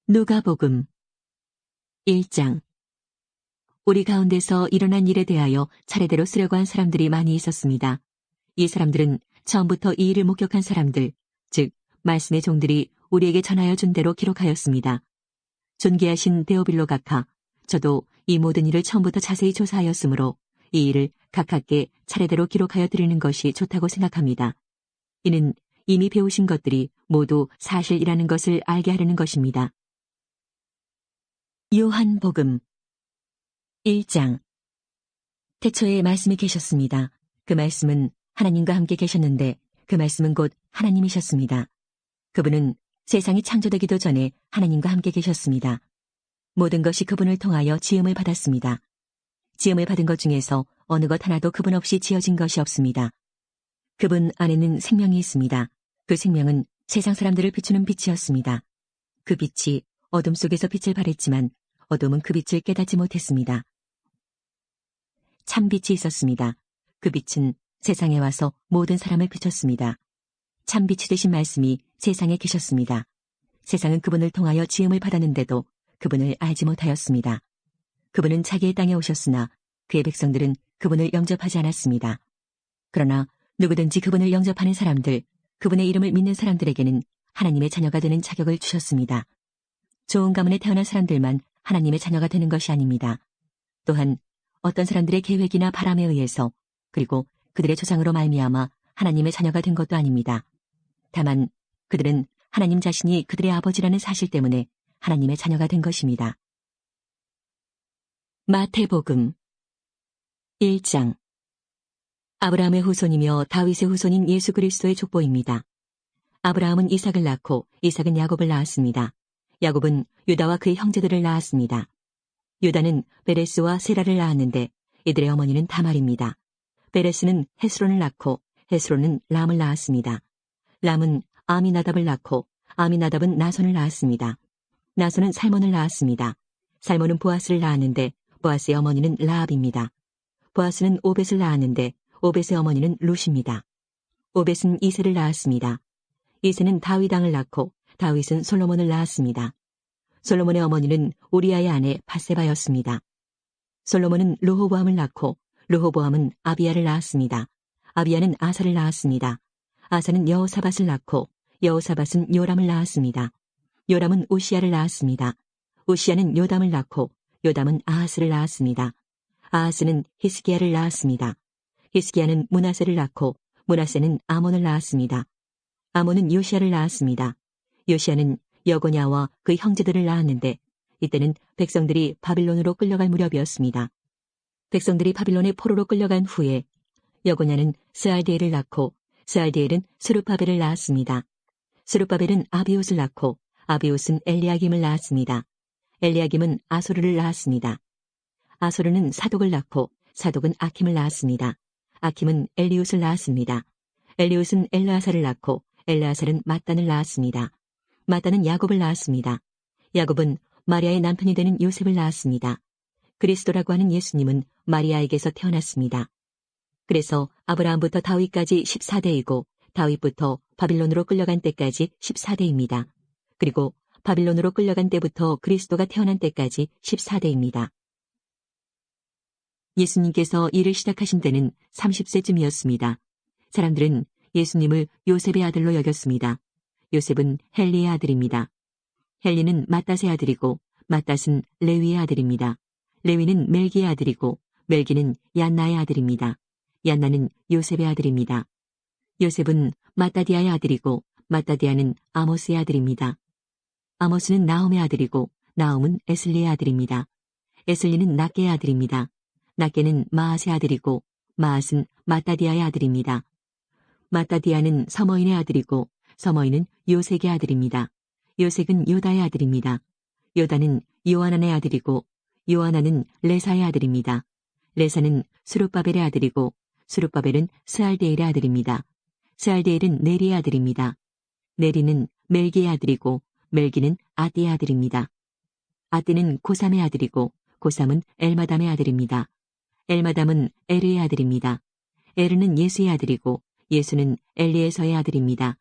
누가복음 1장. 우리 가운데서 일어난 일에 대하여 차례대로 쓰려고 한 사람들이 많이 있었습니다. 이 사람들은 처음부터 이 일을 목격한 사람들, 즉 말씀의 종들이 우리에게 전하여 준 대로 기록하였습니다. 존귀하신 데오빌로 각하, 저도 이 모든 일을 처음부터 자세히 조사하였으므로 이 일을 각하께 차례대로 기록하여 드리는 것이 좋다고 생각합니다. 이는 이미 배우신 것들이 모두 사실이라는 것을 알게 하려는 것입니다. 요한복음 1장. 태초에 말씀이 계셨습니다. 그 말씀은 하나님과 함께 계셨는데 그 말씀은 곧 하나님이셨습니다. 그분은 세상이 창조되기도 전에 하나님과 함께 계셨습니다. 모든 것이 그분을 통하여 지음을 받았습니다. 지음을 받은 것 중에서 어느 것 하나도 그분 없이 지어진 것이 없습니다. 그분 안에는 생명이 있습니다. 그 생명은 세상 사람들을 비추는 빛이었습니다. 그 빛이 어둠 속에서 빛을 발했지만 어둠은 그 빛을 깨닫지 못했습니다. 참 빛이 있었습니다. 그 빛은 세상에 와서 모든 사람을 비췄습니다. 참 빛이 되신 말씀이 세상에 계셨습니다. 세상은 그분을 통하여 지음을 받았는데도 그분을 알지 못하였습니다. 그분은 자기의 땅에 오셨으나 그의 백성들은 그분을 영접하지 않았습니다. 그러나 누구든지 그분을 영접하는 사람들, 그분의 이름을 믿는 사람들에게는 하나님의 자녀가 되는 자격을 주셨습니다. 좋은 가문에 태어난 사람들만 하나님의 자녀가 되는 것이 아닙니다. 또한 어떤 사람들의 계획이나 바람에 의해서 그리고 그들의 조상으로 말미암아 하나님의 자녀가 된 것도 아닙니다. 다만 그들은 하나님 자신이 그들의 아버지라는 사실 때문에 하나님의 자녀가 된 것입니다. 마태복음 1장. 아브라함의 후손이며 다윗의 후손인 예수 그리스도의 족보입니다. 아브라함은 이삭을 낳고 이삭은 야곱을 낳았습니다. 야곱은 유다와 그의 형제들을 낳았습니다. 유다는 베레스와 세라를 낳았는데 이들의 어머니는 다말입니다. 베레스는 헤스론을 낳고 헤스론은 람을 낳았습니다. 람은 아미나답을 낳고 아미나답은 나손을 낳았습니다. 나손은 살몬을 낳았습니다. 살몬은 보아스를 낳았는데 보아스의 어머니는 라합입니다. 보아스는 오벳을 낳았는데 오벳의 어머니는 룻입니다. 오벳은 이새를 낳았습니다. 이새는 다윗 왕을 낳고 다윗은 솔로몬을 낳았습니다. 솔로몬의 어머니는 우리아의 아내 바세바였습니다. 솔로몬은 르호보암을 낳고 르호보암은 아비야를 낳았습니다. 아비야는 아사를 낳았습니다. 아사는 여호사밧을 낳고 여호사밧은 요람을 낳았습니다. 요람은 우시야를 낳았습니다. 우시야는 요담을 낳고 요담은 아하스를 낳았습니다. 아하스는 히스기야를 낳았습니다. 히스기야는 므낫세를 낳고 므낫세는 아몬을 낳았습니다. 아몬은 요시야를 낳았습니다. 요시야는 여고냐와 그 형제들을 낳았는데 이때는 백성들이 바빌론으로 끌려갈 무렵이었습니다. 백성들이 바빌론의 포로로 끌려간 후에 여고냐는 스알디엘을 낳고 스알디엘은 스룹바벨을 낳았습니다. 스룹바벨은 아비옷을 낳고 아비옷은 엘리야김을 낳았습니다. 엘리야김은 아소르를 낳았습니다. 아소르는 사독을 낳고 사독은 아킴을 낳았습니다. 아킴은 엘리웃을 낳았습니다. 엘리웃은 엘르아사를 낳고 엘르아살은 mat단을 낳았습니다. mat단은 야곱을 낳았습니다. 야곱은 마리아의 남편이 되는 요셉을 낳았습니다. 그리스도라고 하는 예수님은 마리아에게서 태어났습니다. 그래서 아브라함부터 다윗까지 14대이고 다윗부터 바빌론으로 끌려간 때까지 14대입니다. 그리고 바빌론으로 끌려간 때부터 그리스도가 태어난 때까지 14대입니다. 예수님께서 일을 시작하신 때는 30세쯤이었습니다. 사람들은 예수님을 요셉의 아들로 여겼습니다. 요셉은 헬리의 아들입니다. 헬리는 맏닷의 아들이고 맏닷은 레위의 아들입니다. 레위는 멜기의 아들이고 멜기는 얀나의 아들입니다. 얀나는 요셉의 아들입니다. 요셉은 맏다디아의 아들이고 맏다디아는 아모스의 아들입니다. 아모스는 나홈의 아들이고 나홈은 에슬리의 아들입니다. 에슬리는 낫게의 아들입니다. 낫게는 마앗의 아들이고 마앗은 맏다디아의 아들입니다. 맏다디아는 서머인의 아들이고 서머인은 요색의 아들입니다. 요색은 요다의 아들입니다. 요다는 요하난의 아들이고 요하난은 레사의 아들입니다. 레사는 스룹바벨의 아들이고 스룹바벨은 스알디엘의 아들입니다. 스알디엘은 네리의 아들입니다. 네리는 멜기의 아들이고 멜기는 아띠의 아들입니다. 아띠는 고삼의 아들이고 고삼은 엘마담의 아들입니다. 엘마담은 에르의 아들입니다. 에르는 예수의 아들이고 예수는 엘리에서의 아들입니다.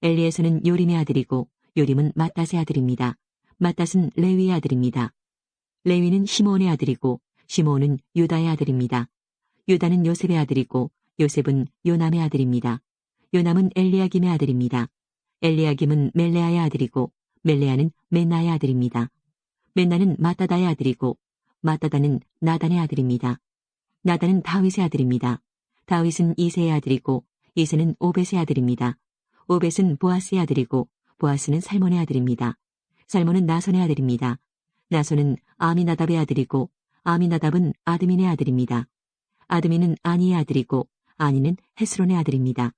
엘리에서는 요림의 아들이고 요림은 맏닷의 아들입니다. 맏닷은 레위의 아들입니다. 레위는 시므온의 아들이고 시므온은 유다의 아들입니다. 유다는 요셉의 아들이고 요셉은 요남의 아들입니다. 요남은 엘리야김의 아들입니다. 엘리야김은 멜레아의 아들이고 멜레아는 맨나의 아들입니다. 맨나는 마따다의 아들이고 마따다는 나단의 아들입니다. 나단은 다윗의 아들입니다. 다윗은 이새의 아들이고 이새는 오벳의 아들입니다. 오벳은 보아스의 아들이고 보아스는 살몬의 아들입니다. 살몬은 나손의 아들입니다. 나손은 아미나답의 아들이고 아미나답은 아드민의 아들입니다. 아드민은 아니의 아들이고 아니는 헤스론의 아들입니다.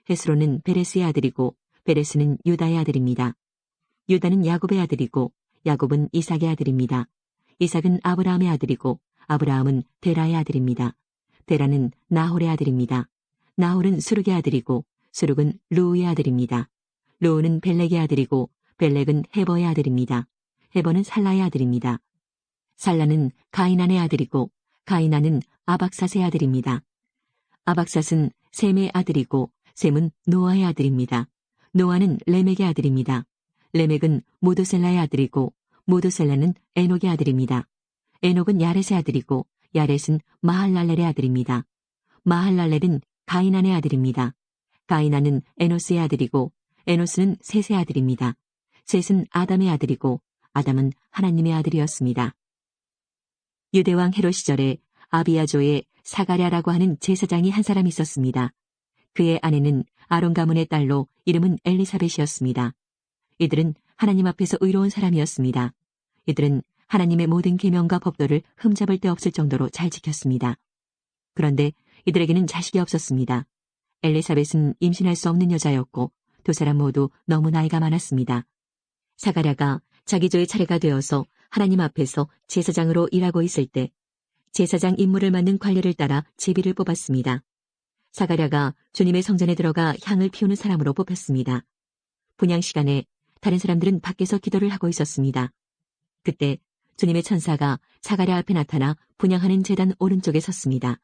헤스론은 베레스의 아들이고 베레스는 유다의 아들입니다. 유다는 야곱의 아들이고 야곱은 이삭의 아들입니다. 이삭은 아브라함의 아들이고 아브라함은 데라의 아들입니다. 데라는 나홀의 아들입니다. 나홀은 수룩의 아들이고 수룩은 루우의 아들입니다. 루우는 벨렉의 아들이고 벨렉은 헤버의 아들입니다. 헤버는 살라의 아들입니다. 살라는 가이난의 아들이고 가이난은 아박삿의 아들입니다. 아박삿은 셈의 아들이고 셈은 노아의 아들입니다. 노아는 레멕의 아들입니다. 레멕은 모도셀라의 아들이고 모도셀라는 에녹의 아들입니다. 에녹은 야렛의 아들이고 야렛은 마할랄렐의 아들입니다. 마할랄렐은 가이난의 아들입니다. 가이난은 에노스의 아들이고 에노스는 셋의 아들입니다. 셋은 아담의 아들이고 아담은 하나님의 아들이었습니다. 유대왕 헤롯 시절에 아비야조의 사가랴라고 하는 제사장이 한 사람 있었습니다. 그의 아내는 아론 가문의 딸로 이름은 엘리사벳이었습니다. 이들은 하나님 앞에서 의로운 사람이었습니다. 이들은 하나님의 모든 계명과 법도를 흠잡을 데 없을 정도로 잘 지켰습니다. 그런데 이들에게는 자식이 없었습니다. 엘리사벳은 임신할 수 없는 여자였고 두 사람 모두 너무 나이가 많았습니다. 사가랴가 자기 조의 차례가 되어서 하나님 앞에서 제사장으로 일하고 있을 때 제사장 임무를 맡는 관리를 따라 제비를 뽑았습니다. 사가랴가 주님의 성전에 들어가 향을 피우는 사람으로 뽑혔습니다. 분향 시간에 다른 사람들은 밖에서 기도를 하고 있었습니다. 그때 주님의 천사가 사가랴 앞에 나타나 분향하는 제단 오른쪽에 섰습니다.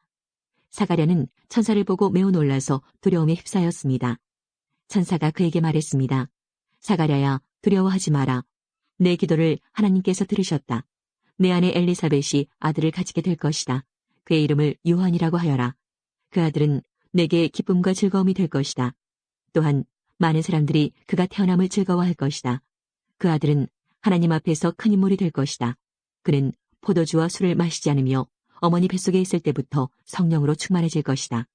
사가랴는 천사를 보고 매우 놀라서 두려움에 휩싸였습니다. 천사가 그에게 말했습니다. 사가랴야, 두려워하지 마라. 내 기도를 하나님께서 들으셨다. 내 아내 엘리사벳이 아들을 가지게 될 것이다. 그의 이름을 요한이라고 하여라. 그 아들은 내게 기쁨과 즐거움이 될 것이다. 또한 많은 사람들이 그가 태어남을 즐거워할 것이다. 그 아들은 하나님 앞에서 큰 인물이 될 것이다. 그는 포도주와 술을 마시지 않으며 어머니 뱃속에 있을 때부터 성령으로 충만해질 것이다.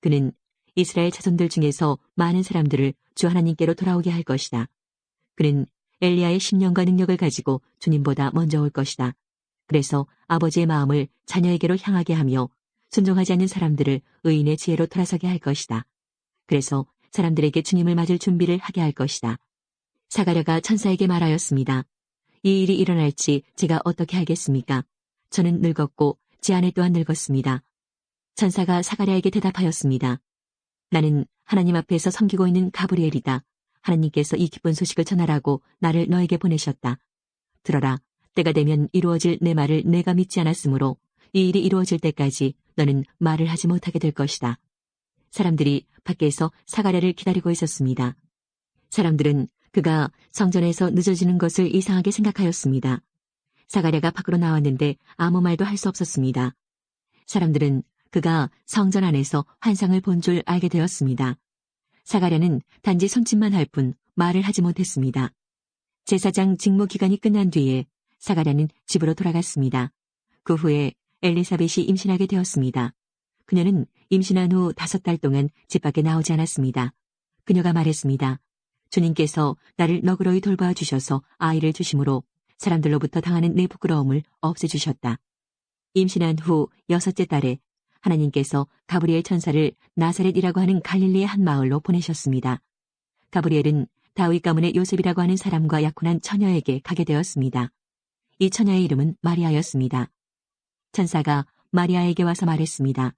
그는 이스라엘 자손들 중에서 많은 사람들을 주 하나님께로 돌아오게 할 것이다. 그는 엘리야의 심령과 능력을 가지고 주님보다 먼저 올 것이다. 그래서 아버지의 마음을 자녀에게로 향하게 하며 순종하지 않는 사람들을 의인의 지혜로 돌아서게 할 것이다. 그래서 사람들에게 주님을 맞을 준비를 하게 할 것이다. 사가랴가 천사에게 말하였습니다. 이 일이 일어날지 제가 어떻게 알겠습니까? 저는 늙었고 제 아내 또한 늙었습니다. 천사가 사가랴에게 대답하였습니다. 나는 하나님 앞에서 섬기고 있는 가브리엘이다. 하나님께서 이 기쁜 소식을 전하라고 나를 너에게 보내셨다. 들어라. 때가 되면 이루어질 내 말을 내가 믿지 않았으므로 이 일이 이루어질 때까지 너는 말을 하지 못하게 될 것이다. 사람들이 밖에서 사가랴를 기다리고 있었습니다. 사람들은 그가 성전에서 늦어지는 것을 이상하게 생각하였습니다. 사가랴가 밖으로 나왔는데 아무 말도 할 수 없었습니다. 사람들은 그가 성전 안에서 환상을 본 줄 알게 되었습니다. 사가랴는 단지 손짓만 할 뿐 말을 하지 못했습니다. 제사장 직무 기간이 끝난 뒤에 사가랴는 집으로 돌아갔습니다. 그 후에 엘리사벳이 임신하게 되었습니다. 그녀는 임신한 후 5달 동안 집 밖에 나오지 않았습니다. 그녀가 말했습니다. 주님께서 나를 너그러이 돌봐 주셔서 아이를 주심으로 사람들로부터 당하는 내 부끄러움을 없애주셨다. 임신한 후 6째 달에 하나님께서 가브리엘 천사를 나사렛이라고 하는 갈릴리의 한 마을로 보내셨습니다. 가브리엘은 다윗 가문의 요셉이라고 하는 사람과 약혼한 처녀에게 가게 되었습니다. 이 처녀의 이름은 마리아였습니다. 천사가 마리아에게 와서 말했습니다.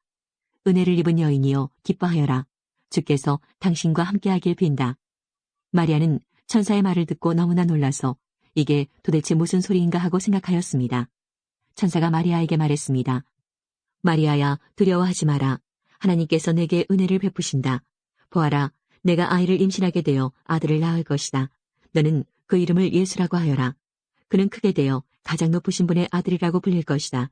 은혜를 입은 여인이여 기뻐하여라. 주께서 당신과 함께하길 빈다. 마리아는 천사의 말을 듣고 너무나 놀라서 이게 도대체 무슨 소리인가 하고 생각하였습니다. 천사가 마리아에게 말했습니다. 마리아야, 두려워하지 마라. 하나님께서 내게 은혜를 베푸신다. 보아라, 내가 아이를 임신하게 되어 아들을 낳을 것이다. 너는 그 이름을 예수라고 하여라. 그는 크게 되어 가장 높으신 분의 아들이라고 불릴 것이다.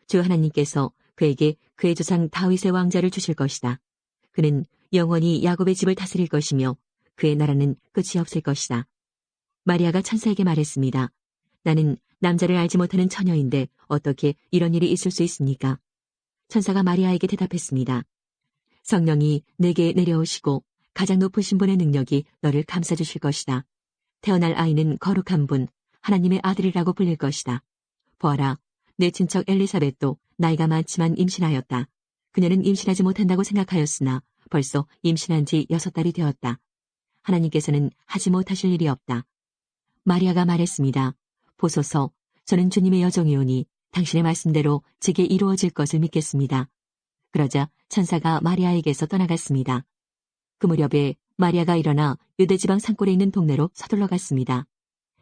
주 하나님께서 그에게 그의 조상 다윗의 왕자를 주실 것이다. 그는 영원히 야곱의 집을 다스릴 것이며 그의 나라는 끝이 없을 것이다. 마리아가 천사에게 말했습니다. 나는 남자를 알지 못하는 처녀인데 어떻게 이런 일이 있을 수 있습니까? 천사가 마리아에게 대답했습니다. 성령이 내게 내려오시고 가장 높으신 분의 능력이 너를 감싸주실 것이다. 태어날 아이는 거룩한 분, 하나님의 아들이라고 불릴 것이다. 보아라, 내 친척 엘리사벳도 나이가 많지만 임신하였다. 그녀는 임신하지 못한다고 생각하였으나 벌써 임신한 지 6달이 되었다. 하나님께서는 하지 못하실 일이 없다. 마리아가 말했습니다. 보소서, 저는 주님의 여종이오니 당신의 말씀대로 제게 이루어질 것을 믿겠습니다. 그러자 천사가 마리아에게서 떠나갔습니다. 그 무렵에 마리아가 일어나 유대지방 산골에 있는 동네로 서둘러 갔습니다.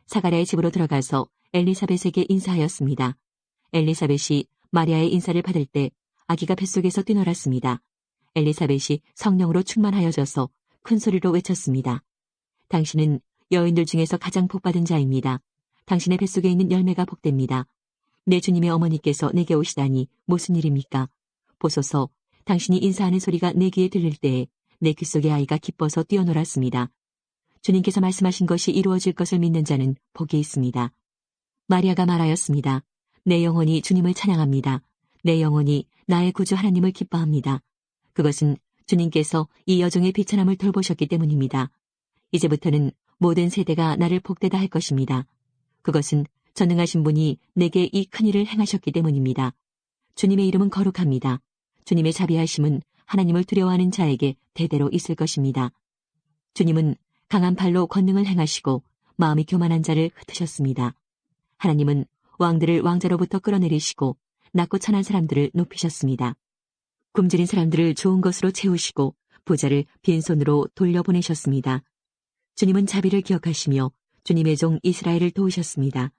사가랴의 집으로 들어가서 엘리사벳에게 인사하였습니다. 엘리사벳이 마리아의 인사를 받을 때 아기가 뱃속에서 뛰놀았습니다. 엘리사벳이 성령으로 충만하여져서 큰 소리로 외쳤습니다. 당신은 여인들 중에서 가장 복받은 자입니다. 당신의 뱃속에 있는 열매가 복됩니다. 내 주님의 어머니께서 내게 오시다니 무슨 일입니까? 보소서, 당신이 인사하는 소리가 내 귀에 들릴 때에 내 귀 속의 아이가 기뻐서 뛰어놀았습니다. 주님께서 말씀하신 것이 이루어질 것을 믿는 자는 복이 있습니다. 마리아가 말하였습니다. 내 영혼이 주님을 찬양합니다. 내 영혼이 나의 구주 하나님을 기뻐합니다. 그것은 주님께서 이 여종의 비천함을 돌보셨기 때문입니다. 이제부터는 모든 세대가 나를 복되다 할 것입니다. 그것은 전능하신 분이 내게 이 큰일을 행하셨기 때문입니다. 주님의 이름은 거룩합니다. 주님의 자비하심은 하나님을 두려워하는 자에게 대대로 있을 것입니다. 주님은 강한 팔로 권능을 행하시고 마음이 교만한 자를 흩으셨습니다. 하나님은 왕들을 왕자로부터 끌어내리시고 낮고 천한 사람들을 높이셨습니다. 굶주린 사람들을 좋은 것으로 채우시고 부자를 빈손으로 돌려보내셨습니다. 주님은 자비를 기억하시며 주님의 종 이스라엘을 도우셨습니다.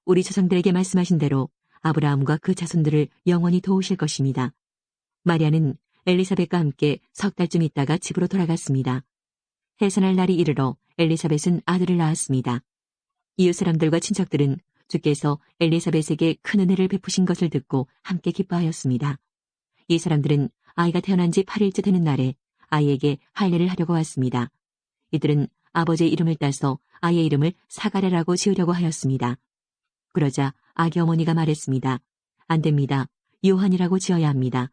우리 조상들에게 말씀하신 대로 아브라함과 그 자손들을 영원히 도우실 것입니다. 마리아는 엘리사벳과 함께 3달쯤 있다가 집으로 돌아갔습니다. 해산할 날이 이르러 엘리사벳은 아들을 낳았습니다. 이웃 사람들과 친척들은 주께서 엘리사벳에게 큰 은혜를 베푸신 것을 듣고 함께 기뻐하였습니다. 이 사람들은 아이가 태어난 지 8일째 되는 날에 아이에게 할례를 하려고 왔습니다. 이들은 아버지의 이름을 따서 아이의 이름을 사가랴라고 지으려고 하였습니다. 그러자 아기 어머니가 말했습니다. 안 됩니다. 요한이라고 지어야 합니다.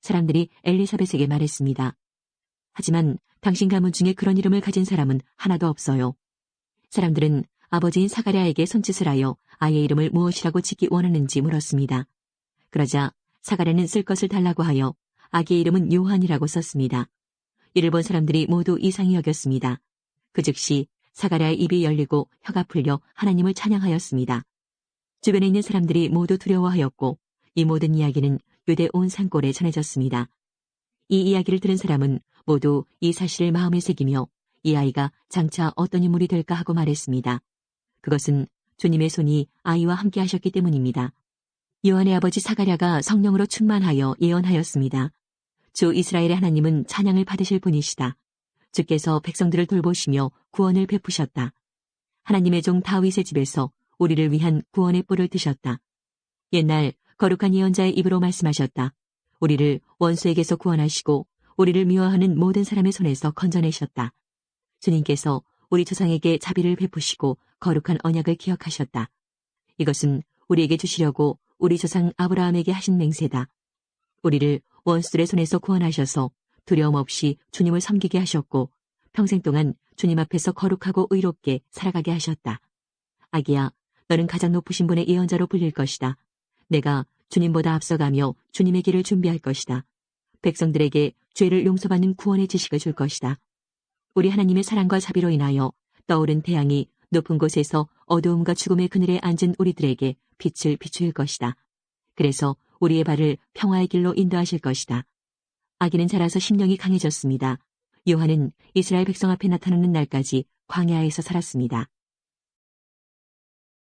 사람들이 엘리사벳에게 말했습니다. 하지만 당신 가문 중에 그런 이름을 가진 사람은 하나도 없어요. 사람들은 아버지인 사가랴에게 손짓을 하여 아이의 이름을 무엇이라고 짓기 원하는지 물었습니다. 그러자 사가랴는 쓸 것을 달라고 하여 아기의 이름은 요한이라고 썼습니다. 이를 본 사람들이 모두 이상히 여겼습니다. 그 즉시 사가랴의 입이 열리고 혀가 풀려 하나님을 찬양하였습니다. 주변에 있는 사람들이 모두 두려워하였고 이 모든 이야기는 유대 온 산골에 전해졌습니다. 이 이야기를 들은 사람은 모두 이 사실을 마음에 새기며 이 아이가 장차 어떤 인물이 될까 하고 말했습니다. 그것은 주님의 손이 아이와 함께 하셨기 때문입니다. 요한의 아버지 사가랴가 성령으로 충만하여 예언하였습니다. 주 이스라엘의 하나님은 찬양을 받으실 분이시다. 주께서 백성들을 돌보시며 구원을 베푸셨다. 하나님의 종 다윗의 집에서 우리를 위한 구원의 뿔을 드셨다. 옛날 거룩한 예언자의 입으로 말씀하셨다. 우리를 원수에게서 구원하시고 우리를 미워하는 모든 사람의 손에서 건져내셨다. 주님께서 우리 조상에게 자비를 베푸시고 거룩한 언약을 기억하셨다. 이것은 우리에게 주시려고 우리 조상 아브라함에게 하신 맹세다. 우리를 원수들의 손에서 구원하셔서 두려움 없이 주님을 섬기게 하셨고 평생 동안 주님 앞에서 거룩하고 의롭게 살아가게 하셨다. 아기야, 너는 가장 높으신 분의 예언자로 불릴 것이다. 내가 주님보다 앞서가며 주님의 길을 준비할 것이다. 백성들에게 죄를 용서받는 구원의 지식을 줄 것이다. 우리 하나님의 사랑과 자비로 인하여 떠오른 태양이 높은 곳에서 어두움과 죽음의 그늘에 앉은 우리들에게 빛을 비출 것이다. 그래서 우리의 발을 평화의 길로 인도하실 것이다. 아기는 자라서 심령이 강해졌습니다. 요한은 이스라엘 백성 앞에 나타나는 날까지 광야에서 살았습니다.